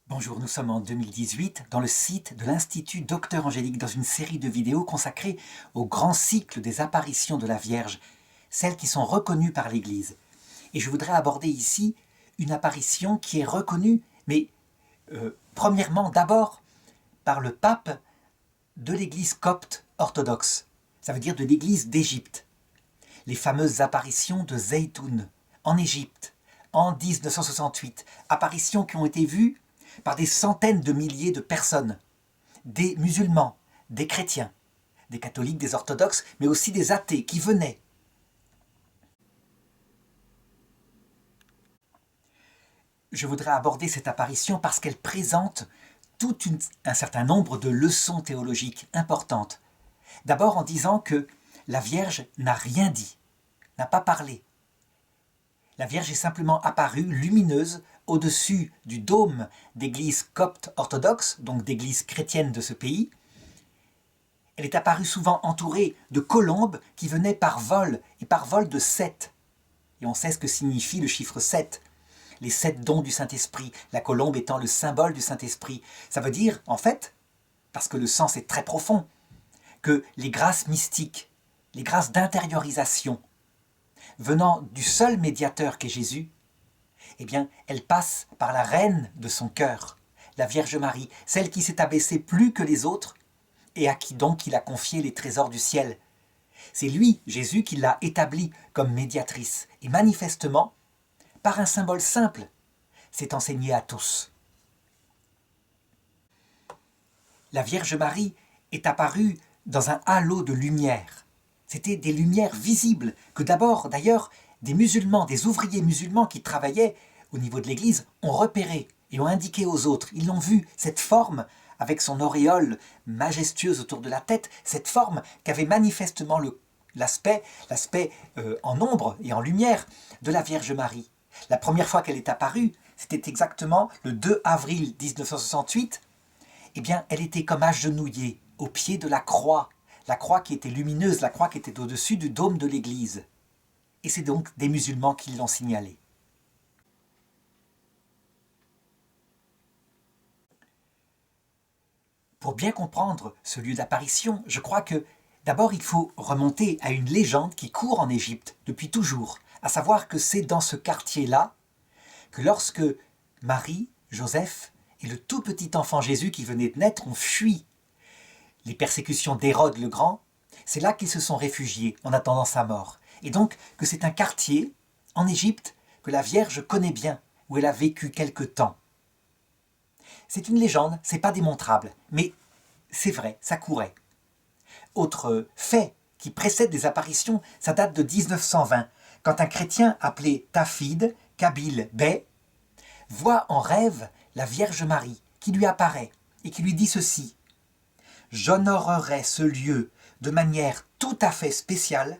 Bonjour, nous sommes en 2018 dans le site de l'Institut Docteur Angélique dans une série de vidéos consacrées au grand cycle des apparitions de la Vierge, celles qui sont reconnues par l'Église. Et je voudrais aborder ici une apparition qui est reconnue, mais premièrement d'abord par le pape de l'Église copte orthodoxe, ça veut dire de l'Église d'Égypte. Les fameuses apparitions de Zeytoun en Égypte en 1968, apparitions qui ont été vues par des centaines de milliers de personnes, des musulmans, des chrétiens, des catholiques, des orthodoxes, mais aussi des athées qui venaient. Je voudrais aborder cette apparition parce qu'elle présente un certain nombre de leçons théologiques importantes. D'abord en disant que la Vierge n'a rien dit, n'a pas parlé. La Vierge est simplement apparue lumineuse au-dessus du dôme d'église copte orthodoxe, donc d'église chrétienne de ce pays. Elle est apparue souvent entourée de colombes qui venaient par vol, et par vol de 7. Et on sait ce que signifie le chiffre 7. Les 7 dons du Saint-Esprit, la colombe étant le symbole du Saint-Esprit. Ça veut dire, en fait, parce que le sens est très profond, que les grâces mystiques, les grâces d'intériorisation, venant du seul médiateur qu'est Jésus, eh bien, elle passe par la reine de son cœur, la Vierge Marie, celle qui s'est abaissée plus que les autres et à qui donc il a confié les trésors du ciel. C'est lui, Jésus, qui l'a établie comme médiatrice. Et manifestement, par un symbole simple, c'est enseigné à tous. La Vierge Marie est apparue dans un halo de lumière. C'était des lumières visibles que d'abord, d'ailleurs, des musulmans, des ouvriers musulmans qui travaillaient au niveau de l'église ont repéré et ont indiqué aux autres. Ils l'ont vu, cette forme avec son auréole majestueuse autour de la tête, cette forme qu'avait manifestement l'aspect en ombre et en lumière de la Vierge Marie. La première fois qu'elle est apparue, c'était exactement le 2 avril 1968. Eh bien, elle était comme agenouillée au pied de la croix qui était lumineuse, la croix qui était au-dessus du dôme de l'église. Et c'est donc des musulmans qui l'ont signalé. Pour bien comprendre ce lieu d'apparition, je crois que d'abord il faut remonter à une légende qui court en Égypte depuis toujours, à savoir que c'est dans ce quartier-là que lorsque Marie, Joseph et le tout petit enfant Jésus qui venait de naître ont fui les persécutions d'Hérode le Grand, c'est là qu'ils se sont réfugiés en attendant sa mort. Et donc que c'est un quartier en Égypte que la Vierge connaît bien, où elle a vécu quelque temps. C'est une légende, c'est pas démontrable, mais c'est vrai, ça courait. Autre fait qui précède des apparitions, ça date de 1920, quand un chrétien appelé Tafid Kabil Bey voit en rêve la Vierge Marie qui lui apparaît et qui lui dit ceci: « J'honorerai ce lieu de manière tout à fait spéciale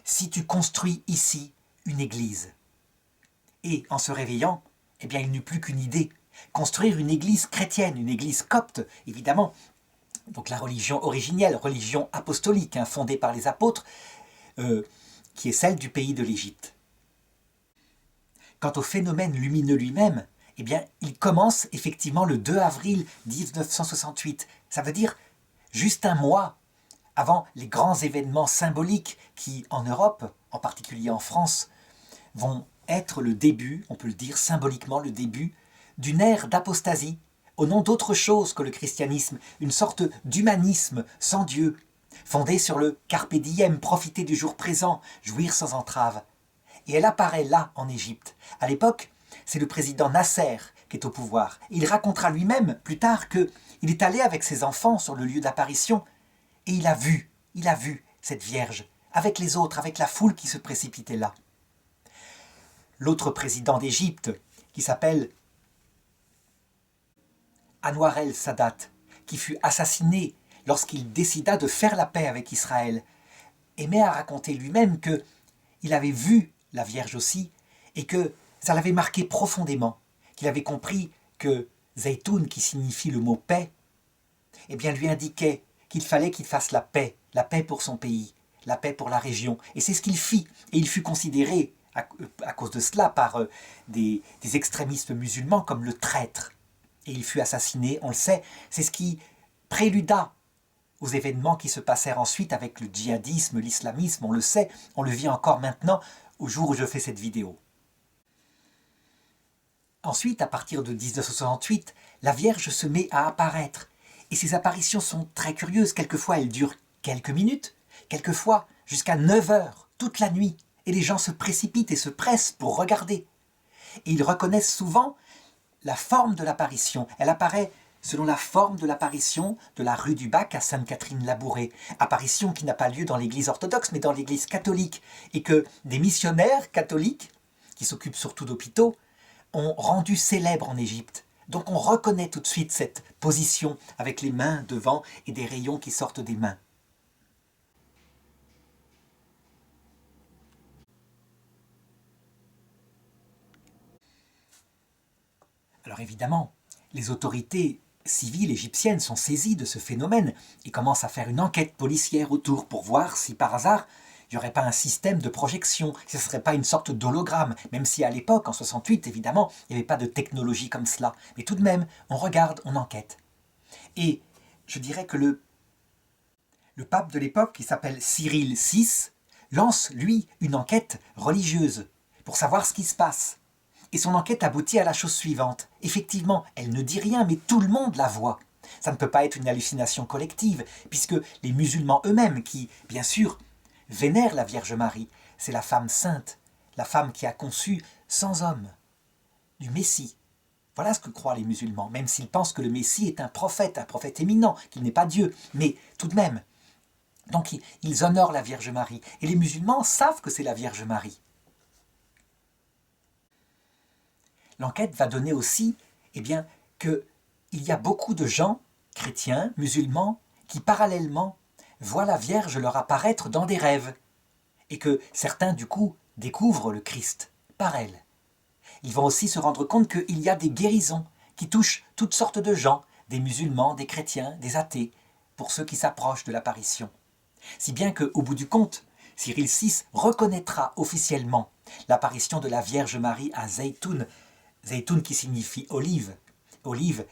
si tu construis ici une église. » Et en se réveillant, eh bien, il n'eut plus qu'une idée, construire une église chrétienne, une église copte, évidemment. Donc la religion originelle, religion apostolique, fondée par les apôtres, qui est celle du pays de l'Égypte. Quant au phénomène lumineux lui-même, eh bien, il commence effectivement le 2 avril 1968. Ça veut dire juste un mois avant les grands événements symboliques qui, en Europe, en particulier en France, vont être le début, on peut le dire symboliquement, le début d'une ère d'apostasie, au nom d'autre chose que le christianisme, une sorte d'humanisme sans Dieu, fondé sur le carpe diem, profiter du jour présent, jouir sans entrave. Et elle apparaît là, en Égypte. À l'époque, c'est le président Nasser qui est au pouvoir. Et il racontera lui-même, plus tard, qu'il est allé avec ses enfants sur le lieu d'apparition, et il a vu cette Vierge, avec les autres, avec la foule qui se précipitait là. L'autre président d'Égypte, qui s'appelle Anwar el-Sadat, qui fut assassiné lorsqu'il décida de faire la paix avec Israël, aimait à raconter lui-même qu'il avait vu la Vierge aussi, et que ça l'avait marqué profondément, qu'il avait compris que Zeytoun, qui signifie le mot paix, eh bien lui indiquait qu'il fallait qu'il fasse la paix pour son pays, la paix pour la région. Et c'est ce qu'il fit. Et il fut considéré, à cause de cela, par des extrémistes musulmans comme le traître. et il fut assassiné, on le sait. C'est ce qui préluda aux événements qui se passèrent ensuite avec le djihadisme, l'islamisme, on le sait, on le vit encore maintenant au jour où je fais cette vidéo. Ensuite, à partir de 1968, la Vierge se met à apparaître. Et ces apparitions sont très curieuses. Quelquefois, elles durent quelques minutes, quelquefois jusqu'à 9 heures, toute la nuit. Et les gens se précipitent et se pressent pour regarder. Et ils reconnaissent souvent la forme de l'apparition. Elle apparaît selon la forme de l'apparition de la rue du Bac à Sainte-Catherine-Labouré. Apparition qui n'a pas lieu dans l'église orthodoxe, mais dans l'église catholique. Et que des missionnaires catholiques, qui s'occupent surtout d'hôpitaux, ont rendu célèbre en Égypte. Donc on reconnaît tout de suite cette position avec les mains devant et des rayons qui sortent des mains. Alors évidemment, les autorités civiles égyptiennes sont saisies de ce phénomène et commencent à faire une enquête policière autour pour voir si par hasard il n'y aurait pas un système de projection, si ce ne serait pas une sorte d'hologramme, même si à l'époque, en 68, évidemment, il n'y avait pas de technologie comme cela. Mais tout de même, on regarde, on enquête. Et je dirais que le pape de l'époque, qui s'appelle Cyril VI, lance, lui, une enquête religieuse pour savoir ce qui se passe. Et son enquête aboutit à la chose suivante. Effectivement, elle ne dit rien, mais tout le monde la voit. Ça ne peut pas être une hallucination collective, puisque les musulmans eux-mêmes, qui, bien sûr, vénèrent la Vierge Marie, c'est la femme sainte, la femme qui a conçu sans homme, du Messie. Voilà ce que croient les musulmans, même s'ils pensent que le Messie est un prophète éminent, qu'il n'est pas Dieu, mais tout de même. Donc ils honorent la Vierge Marie, et les musulmans savent que c'est la Vierge Marie. L'enquête va donner aussi qu'il y a beaucoup de gens, chrétiens, musulmans, qui parallèlement voient la Vierge leur apparaître dans des rêves, et que certains, du coup, découvrent le Christ par elle. Ils vont aussi se rendre compte qu'il y a des guérisons qui touchent toutes sortes de gens, des musulmans, des chrétiens, des athées, pour ceux qui s'approchent de l'apparition. Si bien qu'au bout du compte, Cyril VI reconnaîtra officiellement l'apparition de la Vierge Marie à Zeytoun, Zeytoun qui signifie olive. Olive,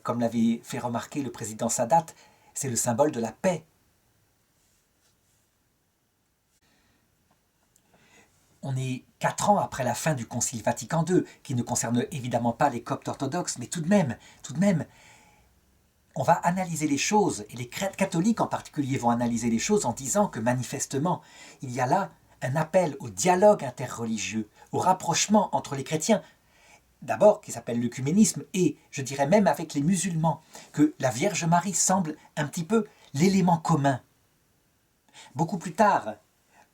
comme l'avait fait remarquer le président Sadat, c'est le symbole de la paix. On est 4 ans après la fin du Concile Vatican II, qui ne concerne évidemment pas les coptes orthodoxes, mais tout de même, on va analyser les choses, et les catholiques en particulier vont analyser les choses en disant que manifestement, il y a là un appel au dialogue interreligieux, au rapprochement entre les chrétiens, d'abord qui s'appelle l'œcuménisme, et je dirais même avec les musulmans, que la Vierge Marie semble un petit peu l'élément commun. Beaucoup plus tard,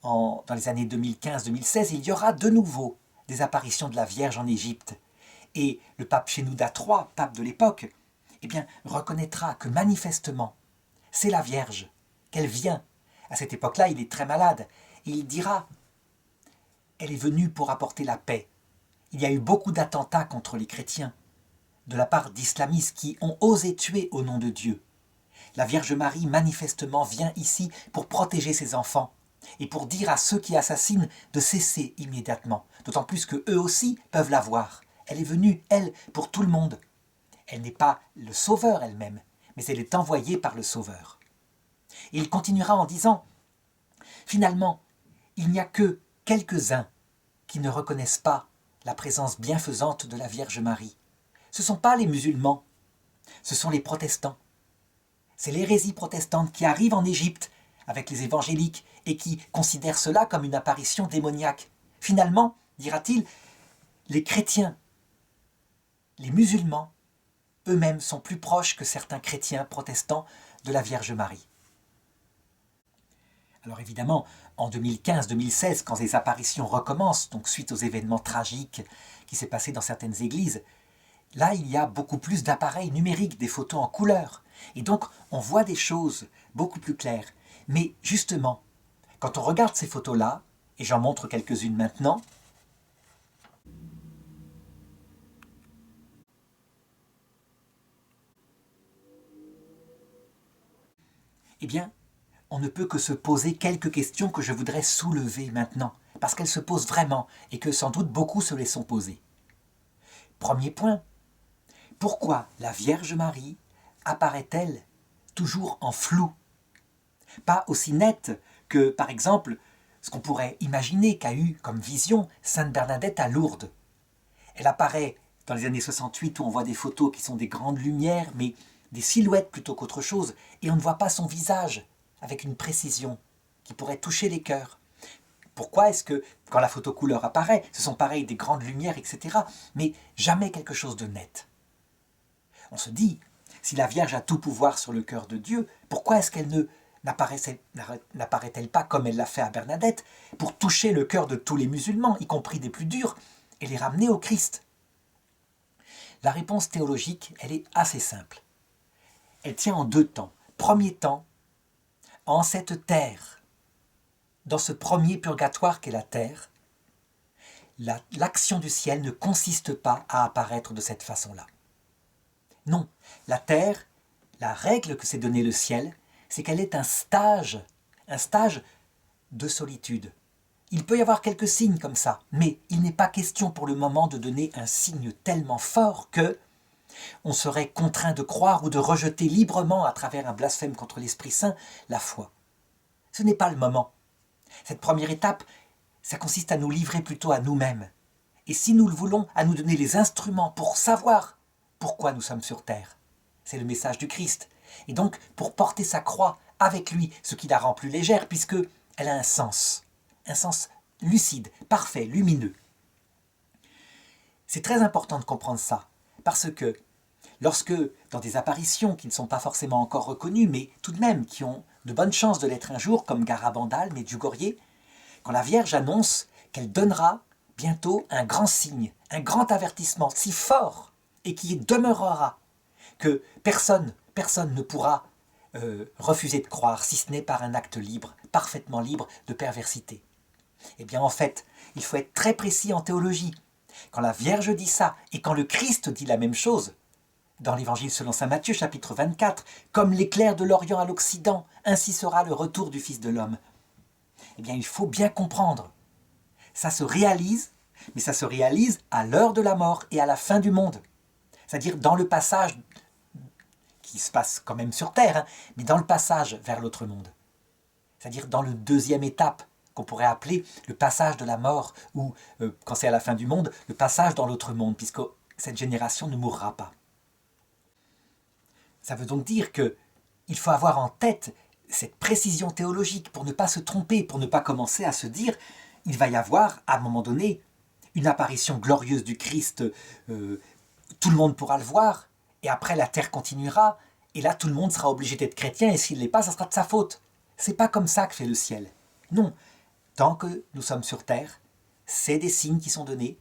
dans les années 2015-2016, il y aura de nouveau des apparitions de la Vierge en Égypte. Et le pape Shenouda III, pape de l'époque, reconnaîtra que manifestement, c'est la Vierge, qu'elle vient. À cette époque-là, il est très malade. Et il dira, elle est venue pour apporter la paix. Il y a eu beaucoup d'attentats contre les chrétiens, de la part d'islamistes qui ont osé tuer au nom de Dieu. La Vierge Marie, manifestement, vient ici pour protéger ses enfants et pour dire à ceux qui assassinent de cesser immédiatement, d'autant plus qu'eux aussi peuvent la voir. Elle est venue, elle, pour tout le monde. Elle n'est pas le sauveur elle-même, mais elle est envoyée par le sauveur. Et il continuera en disant, finalement, il n'y a que quelques-uns qui ne reconnaissent pas la présence bienfaisante de la Vierge Marie. Ce ne sont pas les musulmans, ce sont les protestants. C'est l'hérésie protestante qui arrive en Égypte avec les évangéliques et qui considèrent cela comme une apparition démoniaque. Finalement, dira-t-il, les chrétiens, les musulmans, eux-mêmes sont plus proches que certains chrétiens protestants de la Vierge Marie. Alors évidemment, en 2015-2016, quand les apparitions recommencent, donc suite aux événements tragiques qui s'est passé dans certaines églises, là il y a beaucoup plus d'appareils numériques, des photos en couleur. Et donc on voit des choses beaucoup plus claires. Mais justement, quand on regarde ces photos-là, et j'en montre quelques-unes maintenant, on ne peut que se poser quelques questions que je voudrais soulever maintenant, parce qu'elles se posent vraiment, et que sans doute beaucoup se les sont posées. Premier point, pourquoi la Vierge Marie apparaît-elle toujours en flou? Pas aussi nette que, par exemple, ce qu'on pourrait imaginer qu'a eu comme vision Sainte Bernadette à Lourdes. Elle apparaît dans les années 68 où on voit des photos qui sont des grandes lumières, mais des silhouettes plutôt qu'autre chose, et on ne voit pas son visage avec une précision qui pourrait toucher les cœurs. Pourquoi est-ce que, quand la photo couleur apparaît, ce sont pareil des grandes lumières, etc., mais jamais quelque chose de net? On se dit, si la Vierge a tout pouvoir sur le cœur de Dieu, pourquoi est-ce qu'elle n'apparaît-elle pas comme elle l'a fait à Bernadette, pour toucher le cœur de tous les musulmans, y compris des plus durs, et les ramener au Christ? La réponse théologique, elle est assez simple. Elle tient en deux temps. Premier temps, en cette terre, dans ce premier purgatoire qu'est la terre, l'action du ciel ne consiste pas à apparaître de cette façon-là. Non, la terre, la règle que s'est donné le ciel, c'est qu'elle est un stage de solitude. Il peut y avoir quelques signes comme ça, mais il n'est pas question pour le moment de donner un signe tellement fort que on serait contraint de croire ou de rejeter librement, à travers un blasphème contre l'Esprit Saint, la foi. Ce n'est pas le moment. Cette première étape, ça consiste à nous livrer plutôt à nous-mêmes. Et si nous le voulons, à nous donner les instruments pour savoir pourquoi nous sommes sur terre. C'est le message du Christ. Et donc, pour porter sa croix avec lui, ce qui la rend plus légère, puisque elle a un sens lucide, parfait, lumineux. C'est très important de comprendre ça, parce que lorsque, dans des apparitions qui ne sont pas forcément encore reconnues, mais tout de même qui ont de bonnes chances de l'être un jour, comme Garabandal, Medjugorje, quand la Vierge annonce qu'elle donnera bientôt un grand signe, un grand avertissement si fort et qui demeurera, que personne ne pourra refuser de croire, si ce n'est par un acte libre, parfaitement libre de perversité. Eh bien en fait, il faut être très précis en théologie. Quand la Vierge dit ça, et quand le Christ dit la même chose, dans l'Évangile selon saint Matthieu, chapitre 24, « Comme l'éclair de l'Orient à l'Occident, ainsi sera le retour du Fils de l'homme ». Eh bien, il faut bien comprendre. Ça se réalise, mais ça se réalise à l'heure de la mort et à la fin du monde. C'est-à-dire dans le passage qui se passe quand même sur Terre, mais dans le passage vers l'autre monde. C'est-à-dire dans le deuxième étape, qu'on pourrait appeler le passage de la mort, ou, quand c'est à la fin du monde, le passage dans l'autre monde, puisque cette génération ne mourra pas. Ça veut donc dire qu'il faut avoir en tête cette précision théologique pour ne pas se tromper, pour ne pas commencer à se dire il va y avoir, à un moment donné, une apparition glorieuse du Christ, tout le monde pourra le voir, et après la terre continuera, et là tout le monde sera obligé d'être chrétien, et s'il ne l'est pas, ça sera de sa faute. C'est pas comme ça que fait le ciel. Non, tant que nous sommes sur terre, c'est des signes qui sont donnés,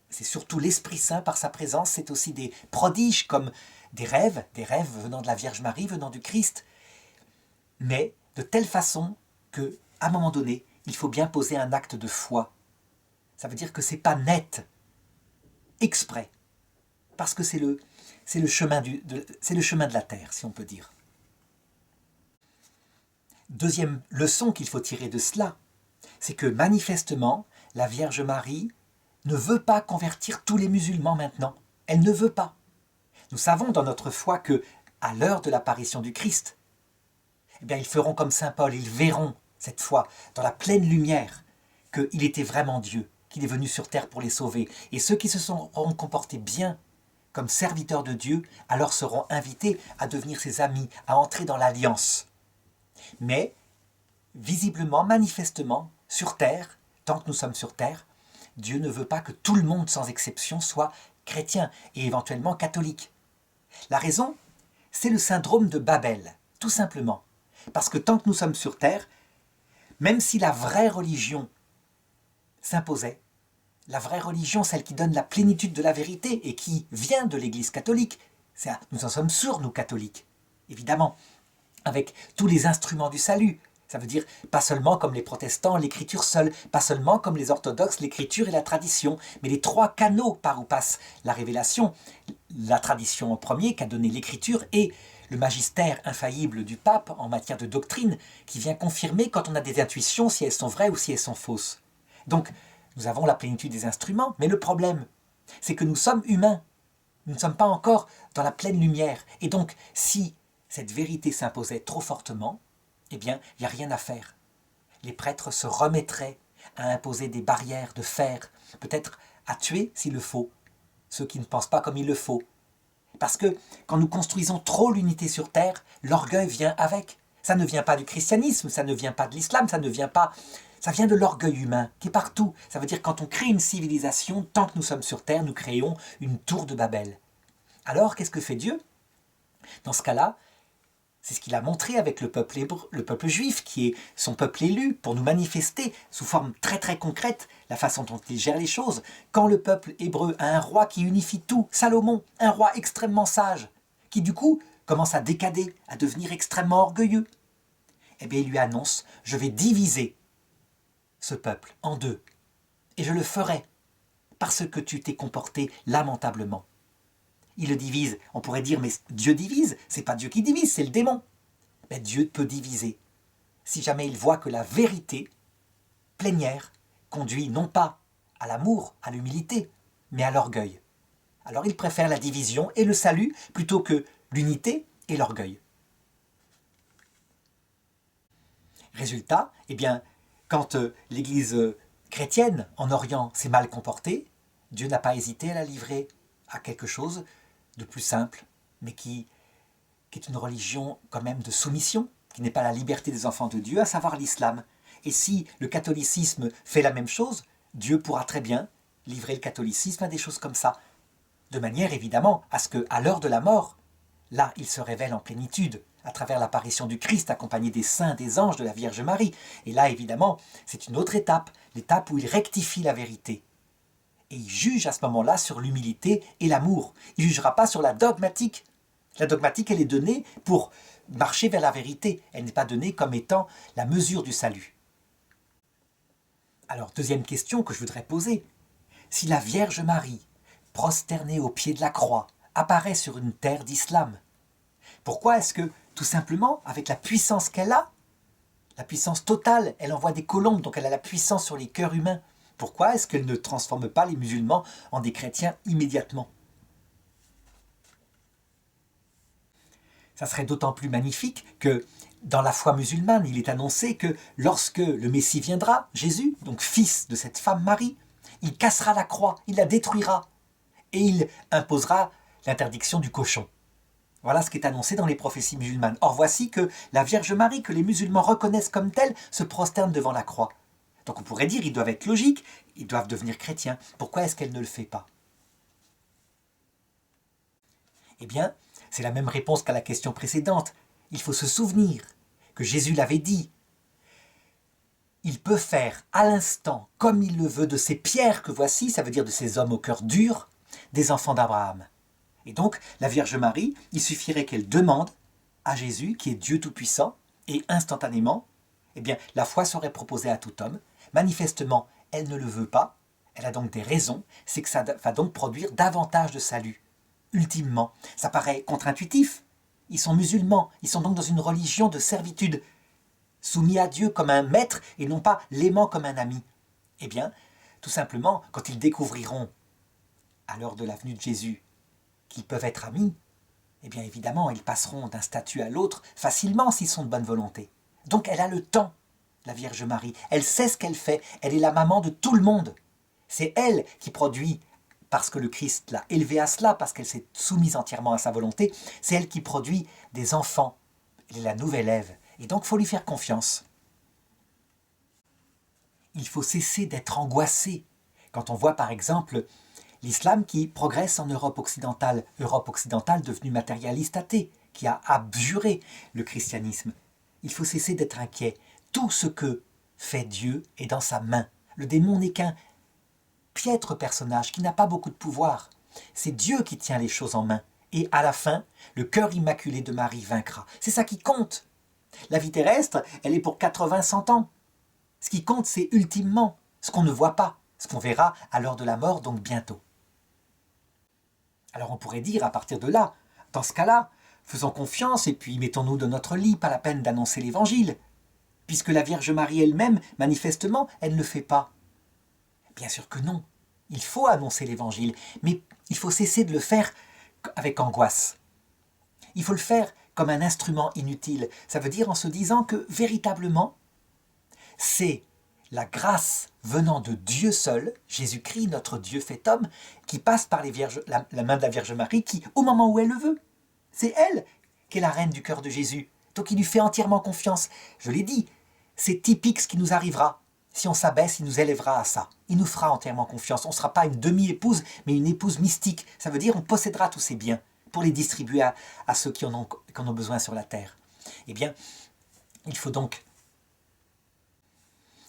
c'est surtout l'Esprit Saint par sa présence, c'est aussi des prodiges comme des rêves venant de la Vierge Marie, venant du Christ, mais de telle façon qu'à un moment donné, il faut bien poser un acte de foi. Ça veut dire que ce n'est pas net, exprès, parce que c'est le chemin de la terre, si on peut dire. Deuxième leçon qu'il faut tirer de cela, c'est que manifestement, la Vierge Marie ne veut pas convertir tous les musulmans maintenant. Elle ne veut pas. Nous savons dans notre foi que, à l'heure de l'apparition du Christ, eh bien, ils feront comme saint Paul, ils verront cette fois, dans la pleine lumière, qu'il était vraiment Dieu, qu'il est venu sur terre pour les sauver. Et ceux qui se seront comportés bien comme serviteurs de Dieu, alors seront invités à devenir ses amis, à entrer dans l'alliance. Mais, visiblement, manifestement, sur terre, tant que nous sommes sur terre, Dieu ne veut pas que tout le monde, sans exception, soit chrétien et éventuellement catholique. La raison, c'est le syndrome de Babel, tout simplement. Parce que tant que nous sommes sur terre, même si la vraie religion s'imposait, la vraie religion, celle qui donne la plénitude de la vérité et qui vient de l'Église catholique, nous en sommes sûrs, nous catholiques, évidemment, avec tous les instruments du salut. Ça veut dire pas seulement comme les protestants, l'écriture seule, pas seulement comme les orthodoxes, l'écriture et la tradition, mais les trois canaux par où passe la révélation, la tradition en premier qu'a donné l'écriture et le magistère infaillible du pape en matière de doctrine qui vient confirmer quand on a des intuitions si elles sont vraies ou si elles sont fausses. Donc, nous avons la plénitude des instruments, mais le problème, c'est que nous sommes humains. Nous ne sommes pas encore dans la pleine lumière. Et donc, si cette vérité s'imposait trop fortement, eh bien, il n'y a rien à faire. Les prêtres se remettraient à imposer des barrières de fer, peut-être à tuer s'il le faut, ceux qui ne pensent pas comme il le faut. Parce que quand nous construisons trop l'unité sur terre, l'orgueil vient avec. Ça ne vient pas du christianisme, ça ne vient pas de l'islam, ça vient de l'orgueil humain qui est partout. Ça veut dire quand on crée une civilisation, tant que nous sommes sur terre, nous créons une tour de Babel. Alors, qu'est-ce que fait Dieu? Dans ce cas-là, c'est ce qu'il a montré avec le peuple juif, qui est son peuple élu, pour nous manifester sous forme très très concrète la façon dont il gère les choses. Quand le peuple hébreu a un roi qui unifie tout, Salomon, un roi extrêmement sage, qui du coup commence à décader, à devenir extrêmement orgueilleux, eh bien il lui annonce: je vais diviser ce peuple en deux, et je le ferai, parce que tu t'es comporté lamentablement. Il le divise. On pourrait dire, mais Dieu divise, c'est pas Dieu qui divise, c'est le démon. Mais Dieu peut diviser. Si jamais il voit que la vérité plénière conduit non pas à l'amour, à l'humilité, mais à l'orgueil. Alors il préfère la division et le salut plutôt que l'unité et l'orgueil. Résultat, eh bien, quand l'Église chrétienne en Orient s'est mal comportée, Dieu n'a pas hésité à la livrer à quelque chose de plus simple, mais qui est une religion quand même de soumission, qui n'est pas la liberté des enfants de Dieu, à savoir l'islam. Et si le catholicisme fait la même chose, Dieu pourra très bien livrer le catholicisme à des choses comme ça, de manière évidemment à ce qu'à l'heure de la mort, là il se révèle en plénitude, à travers l'apparition du Christ accompagné des saints, des anges, de la Vierge Marie. Et là évidemment, c'est une autre étape, l'étape où il rectifie la vérité. Et il juge à ce moment-là sur l'humilité et l'amour. Il ne jugera pas sur la dogmatique. La dogmatique, elle est donnée pour marcher vers la vérité. Elle n'est pas donnée comme étant la mesure du salut. Alors, deuxième question que je voudrais poser. Si la Vierge Marie, prosternée au pied de la croix, apparaît sur une terre d'islam, pourquoi est-ce que, tout simplement, avec la puissance qu'elle a, la puissance totale, elle envoie des colombes, donc elle a la puissance sur les cœurs humains, pourquoi est-ce qu'elle ne transforme pas les musulmans en des chrétiens immédiatement? Ça serait d'autant plus magnifique que dans la foi musulmane, il est annoncé que lorsque le Messie viendra, Jésus, donc fils de cette femme Marie, il cassera la croix, il la détruira et il imposera l'interdiction du cochon. Voilà ce qui est annoncé dans les prophéties musulmanes. Or voici que la Vierge Marie, que les musulmans reconnaissent comme telle, se prosterne devant la croix. Donc on pourrait dire, ils doivent être logiques, ils doivent devenir chrétiens. Pourquoi est-ce qu'elle ne le fait pas? Eh bien, c'est la même réponse qu'à la question précédente. Il faut se souvenir que Jésus l'avait dit. Il peut faire à l'instant, comme il le veut, de ces pierres que voici, ça veut dire de ces hommes au cœur dur, des enfants d'Abraham. Et donc, la Vierge Marie, il suffirait qu'elle demande à Jésus, qui est Dieu Tout-Puissant, et instantanément, eh bien, la foi serait proposée à tout homme. Manifestement, elle ne le veut pas, elle a donc des raisons, c'est que ça va donc produire davantage de salut. Ultimement, ça paraît contre-intuitif. Ils sont musulmans, ils sont donc dans une religion de servitude, soumis à Dieu comme un maître et non pas l'aimant comme un ami. Eh bien, tout simplement, quand ils découvriront, à l'heure de la venue de Jésus, qu'ils peuvent être amis, eh bien évidemment, ils passeront d'un statut à l'autre facilement s'ils sont de bonne volonté. Donc elle a le temps, la Vierge Marie. Elle sait ce qu'elle fait. Elle est la maman de tout le monde. C'est elle qui produit, parce que le Christ l'a élevée à cela, parce qu'elle s'est soumise entièrement à sa volonté, c'est elle qui produit des enfants. Elle est la nouvelle Ève. Et donc, il faut lui faire confiance. Il faut cesser d'être angoissé. Quand on voit, par exemple, l'islam qui progresse en Europe occidentale devenue matérialiste athée, qui a abjuré le christianisme. Il faut cesser d'être inquiet. Tout ce que fait Dieu est dans sa main. Le démon n'est qu'un piètre personnage qui n'a pas beaucoup de pouvoir. C'est Dieu qui tient les choses en main. Et à la fin, le cœur immaculé de Marie vaincra. C'est ça qui compte. La vie terrestre, elle est pour 80-100 ans. Ce qui compte, c'est ultimement ce qu'on ne voit pas, ce qu'on verra à l'heure de la mort, donc bientôt. Alors on pourrait dire, à partir de là, dans ce cas-là, faisons confiance et puis mettons-nous dans notre lit, pas la peine d'annoncer l'Évangile, puisque la Vierge Marie elle-même, manifestement, elle ne le fait pas. Bien sûr que non. Il faut annoncer l'Évangile, mais il faut cesser de le faire avec angoisse. Il faut le faire comme un instrument inutile. Ça veut dire en se disant que véritablement, c'est la grâce venant de Dieu seul, Jésus-Christ, notre Dieu fait homme, qui passe par la main de la Vierge Marie, qui, au moment où elle le veut, c'est elle qui est la reine du cœur de Jésus. Donc il lui fait entièrement confiance. Je l'ai dit, c'est typique ce qui nous arrivera. Si on s'abaisse, il nous élèvera à ça. Il nous fera entièrement confiance. On ne sera pas une demi-épouse, mais une épouse mystique. Ça veut dire qu'on possédera tous ces biens pour les distribuer à ceux qui en ont besoin sur la terre. Eh bien, il faut donc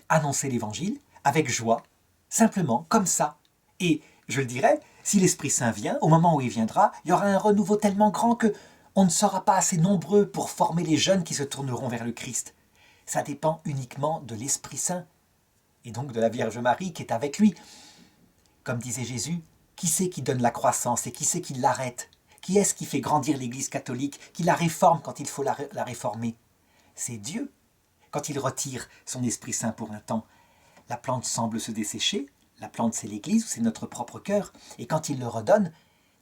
annoncer l'évangile avec joie, simplement, comme ça. Et je le dirais, si l'Esprit Saint vient, au moment où il viendra, il y aura un renouveau tellement grand que on ne sera pas assez nombreux pour former les jeunes qui se tourneront vers le Christ. Ça dépend uniquement de l'Esprit Saint et donc de la Vierge Marie qui est avec lui. Comme disait Jésus, qui c'est qui donne la croissance et qui c'est qui l'arrête? Qui est-ce qui fait grandir l'Église catholique, qui la réforme quand il faut la réformer? C'est Dieu. Quand il retire son Esprit Saint pour un temps, la plante semble se dessécher. La plante, c'est l'Église, c'est notre propre cœur. Et quand il le redonne,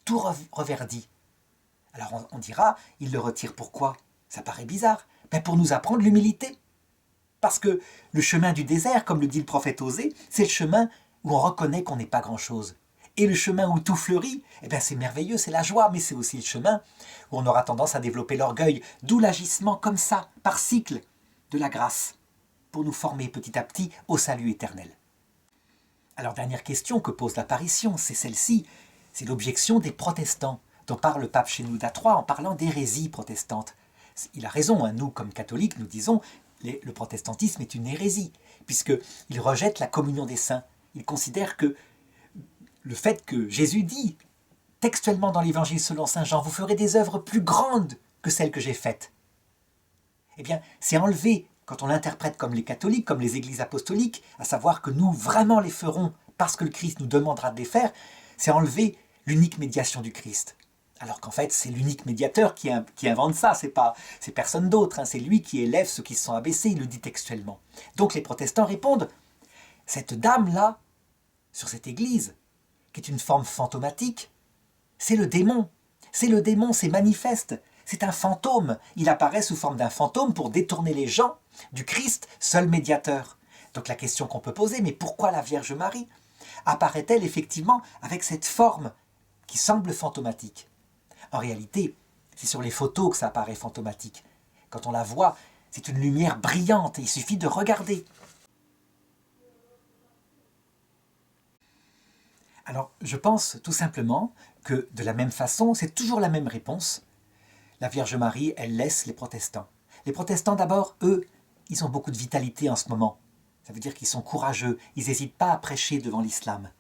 tout reverdit. Alors on dira, il le retire pourquoi? Ça paraît bizarre. Ben pour nous apprendre l'humilité. Parce que le chemin du désert, comme le dit le prophète Osée, c'est le chemin où on reconnaît qu'on n'est pas grand-chose. Et le chemin où tout fleurit, eh bien c'est merveilleux, c'est la joie, mais c'est aussi le chemin où on aura tendance à développer l'orgueil, d'où l'agissement comme ça, par cycle, de la grâce, pour nous former petit à petit au salut éternel. Alors dernière question que pose l'apparition, c'est celle-ci, c'est l'objection des protestants, dont parle le pape Shenouda III en parlant d'hérésie protestante. Il a raison, hein, nous comme catholiques, nous disons le protestantisme est une hérésie, puisqu'il rejette la communion des saints. Il considère que le fait que Jésus dit textuellement dans l'évangile selon saint Jean, vous ferez des œuvres plus grandes que celles que j'ai faites. Eh bien, c'est enlevé, quand on l'interprète comme les catholiques, comme les églises apostoliques, à savoir que nous vraiment les ferons parce que le Christ nous demandera de les faire, c'est enlever l'unique médiation du Christ. Alors qu'en fait, c'est l'unique médiateur qui invente ça, c'est personne d'autre, hein, c'est lui qui élève ceux qui se sont abaissés, il le dit textuellement. Donc les protestants répondent, cette dame-là, sur cette église, qui est une forme fantomatique, c'est le démon, c'est manifeste, c'est un fantôme, il apparaît sous forme d'un fantôme pour détourner les gens du Christ, seul médiateur. Donc la question qu'on peut poser, mais pourquoi la Vierge Marie apparaît-elle effectivement avec cette forme qui semble fantomatique? En réalité, c'est sur les photos que ça apparaît fantomatique. Quand on la voit, c'est une lumière brillante et il suffit de regarder. Alors, je pense tout simplement que de la même façon, c'est toujours la même réponse. La Vierge Marie, elle laisse les protestants. Les protestants d'abord, eux, ils ont beaucoup de vitalité en ce moment. Ça veut dire qu'ils sont courageux, ils n'hésitent pas à prêcher devant l'islam.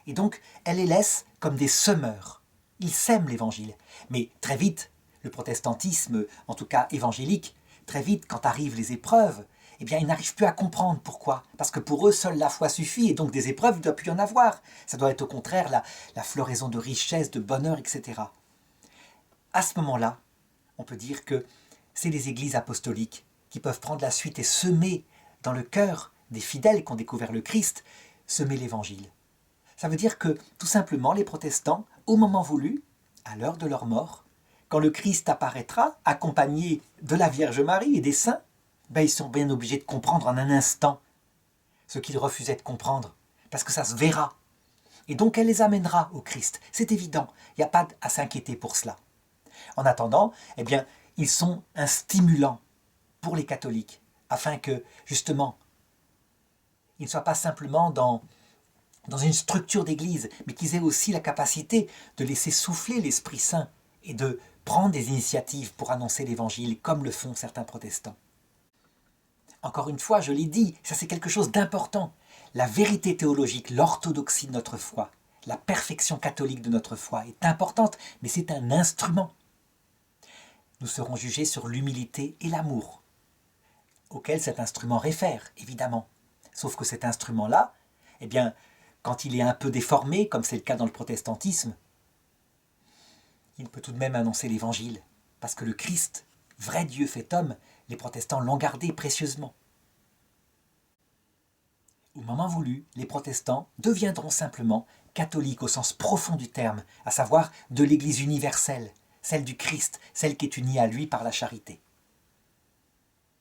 Et donc, elle les laisse comme des semeurs. Ils sèment l'évangile. Mais très vite, le protestantisme, en tout cas évangélique, très vite, quand arrivent les épreuves, eh bien, ils n'arrivent plus à comprendre pourquoi. Parce que pour eux, seule la foi suffit, et donc des épreuves, il ne doit plus y en avoir. Ça doit être au contraire la floraison de richesse, de bonheur, etc. À ce moment-là, on peut dire que c'est les églises apostoliques qui peuvent prendre la suite et semer dans le cœur des fidèles qui ont découvert le Christ, semer l'évangile. Ça veut dire que, tout simplement, les protestants, au moment voulu, à l'heure de leur mort, quand le Christ apparaîtra, accompagné de la Vierge Marie et des saints, ils sont bien obligés de comprendre en un instant ce qu'ils refusaient de comprendre, parce que ça se verra. Et donc elle les amènera au Christ, c'est évident, il n'y a pas à s'inquiéter pour cela. En attendant, eh bien, ils sont un stimulant pour les catholiques, afin que, justement, ils ne soient pas simplement dans une structure d'église, mais qu'ils aient aussi la capacité de laisser souffler l'Esprit Saint et de prendre des initiatives pour annoncer l'Évangile, comme le font certains protestants. Encore une fois, je l'ai dit, ça c'est quelque chose d'important. La vérité théologique, l'orthodoxie de notre foi, la perfection catholique de notre foi est importante, mais c'est un instrument. Nous serons jugés sur l'humilité et l'amour, auquel cet instrument réfère, évidemment. Sauf que cet instrument-là, eh bien, quand il est un peu déformé, comme c'est le cas dans le protestantisme, il peut tout de même annoncer l'Évangile, parce que le Christ, vrai Dieu fait homme, les protestants l'ont gardé précieusement. Au moment voulu, les protestants deviendront simplement catholique au sens profond du terme, à savoir de l'Église universelle, celle du Christ, celle qui est unie à lui par la charité.